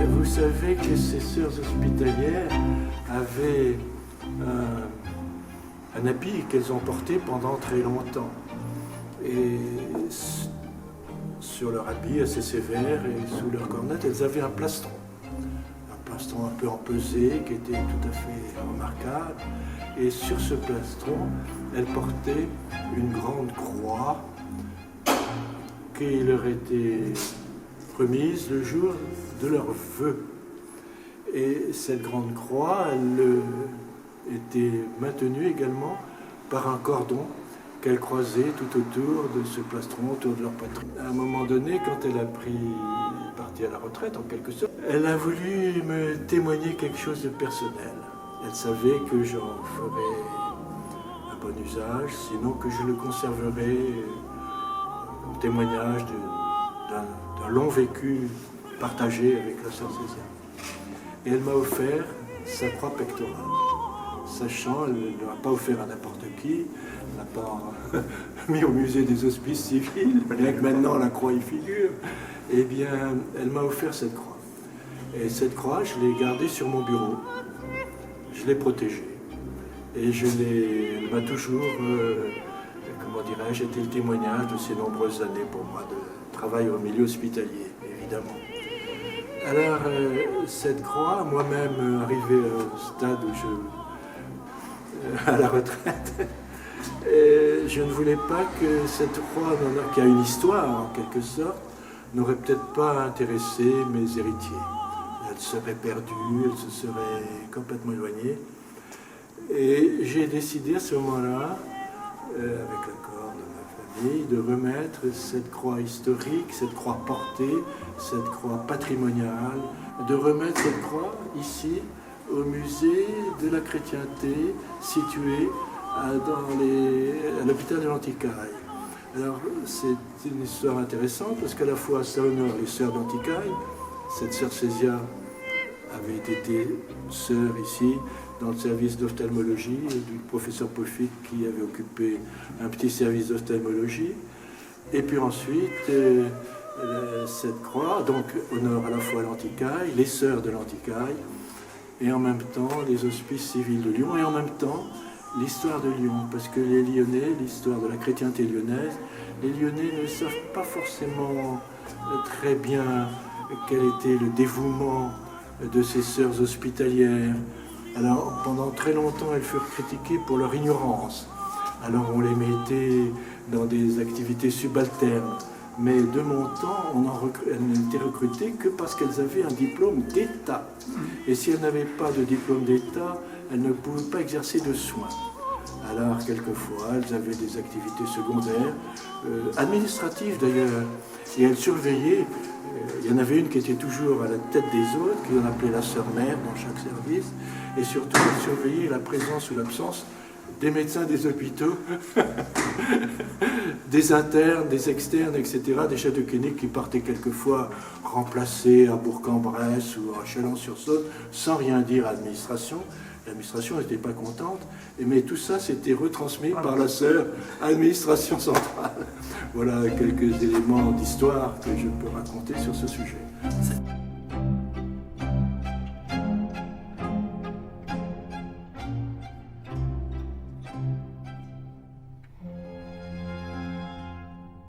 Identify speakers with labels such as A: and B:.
A: Vous savez que ces sœurs hospitalières avaient un habit qu'elles ont porté pendant très longtemps. Et sur leur habit assez sévère et sous leur cornette, elles avaient un plastron. Un plastron un peu empesé qui était tout à fait remarquable. Et sur ce plastron, elles portaient une grande croix qui leur était remise le jour de leur vœu. Et cette grande croix, elle était maintenue également par un cordon qu'elle croisait tout autour de ce plastron, autour de leur poitrine. À un moment donné, quand elle a parti à la retraite en quelque sorte, elle a voulu me témoigner quelque chose de personnel. Elle savait que j'en ferais un bon usage, sinon que je le conserverais au témoignage d'un long vécu partagé avec la sœur Cécilia. Et elle m'a offert sa croix pectorale. Sachant, elle ne l'a pas offert à n'importe qui, elle n'a pas mis au musée des hospices civils, bien que maintenant la croix y figure. Eh bien, elle m'a offert cette croix. Et cette croix, je l'ai gardée sur mon bureau. Je l'ai protégée. Et elle m'a toujours, comment dirais-je, été le témoignage de ces nombreuses années pour moi de travail au milieu hospitalier, évidemment. Alors, cette croix, moi-même, arrivé au stade où à la retraite, et je ne voulais pas que cette croix, qui a une histoire en quelque sorte, n'aurait peut-être pas intéressé mes héritiers. Elle serait perdue, elle se serait complètement éloignée. Et j'ai décidé à ce moment-là, avec l'accord de ma famille, de remettre cette croix historique, cette croix portée, cette croix patrimoniale, de remettre cette croix ici, au musée de la chrétienté, situé à l'hôpital de l'Anticaille. Alors, c'est une histoire intéressante parce qu'à la fois ça honore les sœurs d'Anticaille. Cette sœur Césia avait été sœur ici dans le service d'ophtalmologie du professeur Poffic qui avait occupé un petit service d'ophtalmologie. Et puis ensuite, cette croix donc honore à la fois l'Anticaille, les sœurs de l'Anticaille, et en même temps les hospices civils de Lyon, et en même temps l'histoire de Lyon, parce que les Lyonnais, l'histoire de la chrétienté lyonnaise, les Lyonnais ne savent pas forcément très bien quel était le dévouement de ces sœurs hospitalières. Alors pendant très longtemps elles furent critiquées pour leur ignorance. Alors on les mettait dans des activités subalternes. Mais de mon temps, elles n'étaient recrutées que parce qu'elles avaient un diplôme d'État. Et si elles n'avaient pas de diplôme d'État, elles ne pouvaient pas exercer de soins. Alors, quelquefois, elles avaient des activités secondaires, administratives d'ailleurs. Et elles surveillaient, il y en avait une qui était toujours à la tête des autres, qu'on appelait la sœur mère dans chaque service. Et surtout, elles surveillaient la présence ou l'absence des médecins des hôpitaux, des internes, des externes, etc., des chefs de clinique qui partaient quelquefois remplacer à Bourg-en-Bresse ou à Chalon-sur-Saône sans rien dire à l'administration. L'administration n'était pas contente, mais tout ça s'était retransmis par la sœur administration centrale. Voilà quelques éléments d'histoire que je peux raconter sur ce sujet.